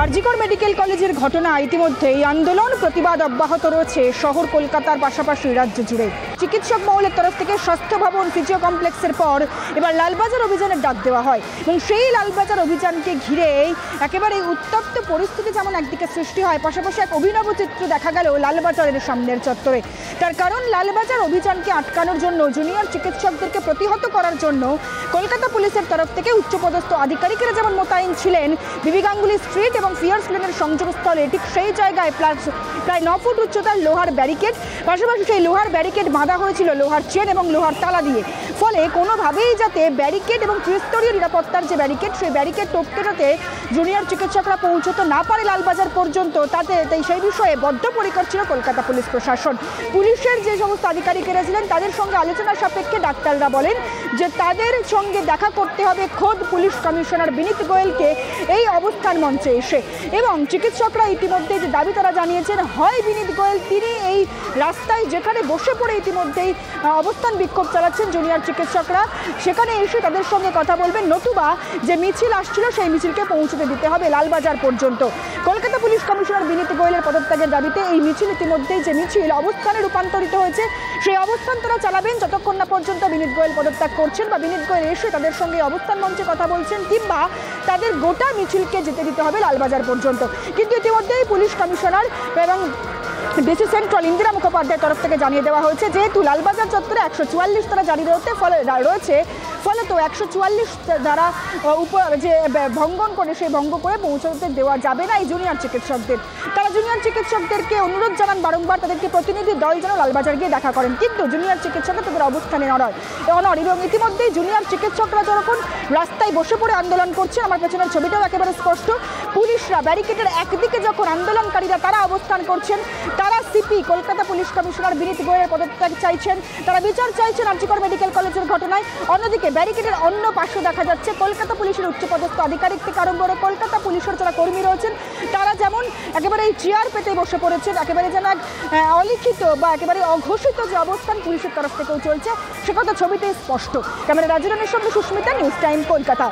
RG Kar medical কলেজের ঘটনা ইতিমধ্যেই আন্দোলন প্রতিবাদ অব্যাহত রয়েছে শহর কলকাতার পাশাপাশি রাজ্য জুড়ে। চিকিৎসক মহলের তরফ থেকে স্বাস্থ্য ভবন ফিজিও কমপ্লেক্সের পর এবার লালবাজার অভিযানের ডাক দেওয়া হয় এবং সেই লালবাজার অভিযানকে ঘিরেই একেবারে উত্তপ্ত পরিস্থিতি যেমন একদিকে সৃষ্টি হয়, পাশাপাশি এক অভিনব চিত্র দেখা গেল লালবাজারের সামনের চত্বরে। তার কারণ লালবাজার অভিযানকে আটকানোর জন্য, জুনিয়র চিকিৎসকদেরকে প্রতিহত করার জন্য কলকাতা পুলিশের তরফ থেকে উচ্চপদস্থ আধিকারিকেরা যেমন মোতায়েন ছিলেন বিবি গাঙ্গুলি স্ট্রিট এবং ফিয়ার্স লেনের সংযোগস্থলে, ঠিক সেই জায়গায় প্রায় 9 ফুট উচ্চতার লোহার ব্যারিকেড, পাশাপাশি সেই লোহার ব্যারিকেড বাঁধা হয়েছিল লোহার চেন এবং লোহার তালা দিয়ে। ফলে কোনোভাবেই যাতে ব্যারিকেড এবং ত্রিস্তরীয় নিরাপত্তার যে ব্যারিকেড, সেই ব্যারিকেড টপকে যাতে জুনিয়র চিকিৎসকরা পৌঁছতে না পারে লালবাজার পর্যন্ত, তাতে সেই বিষয়ে বদ্ধপরিকর ছিল কলকাতা পুলিশ প্রশাসন। পুলিশের যে সমস্ত আধিকারিকেরা ছিলেন তাদের সঙ্গে আলোচনা সাপেক্ষে ডাক্তাররা বলেন যে তাদের সঙ্গে দেখা করতে হবে খোদ পুলিশ কমিশনার বিনীত গোয়েলকে এই অবস্থান মঞ্চে এসে। এবং চিকিৎসকরা ইতিমধ্যে যে দাবি তারা জানিয়েছেন, হয় বিনীত গোয়েল তিনি এই রাস্তায় যেখানে বসে পড়ে ইতিমধ্যেই অবস্থান বিক্ষোভ চালাচ্ছেন জুনিয়র চিকিৎসকরা, সেখানে এসে তাদের সঙ্গে কথা বলবেন, নতুবা যে মিছিল আসছিল সেই মিছিলকে পৌঁছতে দিতে হবে লালবাজার পর্যন্ত। কলকাতা পুলিশ কমিশনার বিনীত গোয়েলের পদত্যাগের দাবিতে এই মিছিল ইতিমধ্যেই যে মিছিল অবস্থানে রূপান্তরিত হয়েছে, সেই অবস্থান তারা চালাবেন যতক্ষণ না পর্যন্ত বিনীত গোয়েল পদত্যাগ করছেন বা বিনীত গোয়েল এসে তাদের সঙ্গে অবস্থান মঞ্চে কথা বলছেন, কিংবা তাদের গোটা মিছিলকে যেতে দিতে হবে লালবাজার পর্যন্ত। কিন্তু ইতিমধ্যেই পুলিশ কমিশনার এবং ডিসি সেন্ট্রাল ইন্দিরা মুখোপাধ্যায়ের তরফ থেকে জানিয়ে দেওয়া হয়েছে যেহেতু লালবাজার চত্বরে 144 ধারা জারি রয়েছে, ফলে তো 144 ধারা যে ভঙ্গন করে সেই ভঙ্গ করে পৌঁছতে দেওয়া যাবে না এই জুনিয়র চিকিৎসকদের। তারা জুনিয়র চিকিৎসকদেরকে অনুরোধ জানান বারংবার তাদেরকে প্রতিনিধি দল যেন লালবাজার গিয়ে দেখা করেন, কিন্তু জুনিয়র চিকিৎসকরা তাদের অবস্থানে অনড়। এবং ইতিমধ্যেই জুনিয়র চিকিৎসকরা যখন রাস্তায় বসে পড়ে আন্দোলন করছে, আমার পেছনের ছবিটাও একেবারে স্পষ্ট, পুলিশরা ব্যারিকেডের একদিকে যখন আন্দোলনকারীরা তারা অবস্থান করছেন, তারা সিপি কলকাতা পুলিশ কমিশনার বিনীত গোয়েলের পদত্যাগ চাইছেন, তারা বিচার চাইছেন আরজিকর মেডিকেল কলেজের ঘটনায়। অন্যদিকে ব্যারিকেডের অন্য পাশে দেখা যাচ্ছে কলকাতা পুলিশের উচ্চপদস্থ আধিকারিক থেকে আরম্ভ করে কলকাতা পুলিশের যারা কর্মী রয়েছেন তারা যেমন একেবারে এই চেয়ার পেতে বসে পড়েছেন, একেবারে যেন এক অলিখিত বা একেবারে অঘোষিত যে অবস্থান পুলিশের তরফ থেকেও চলছে, সে কথা ছবিতে স্পষ্ট। ক্যামেরা রাজরানের সঙ্গে সুস্মিতা, নিউজ টাইম, কলকাতা।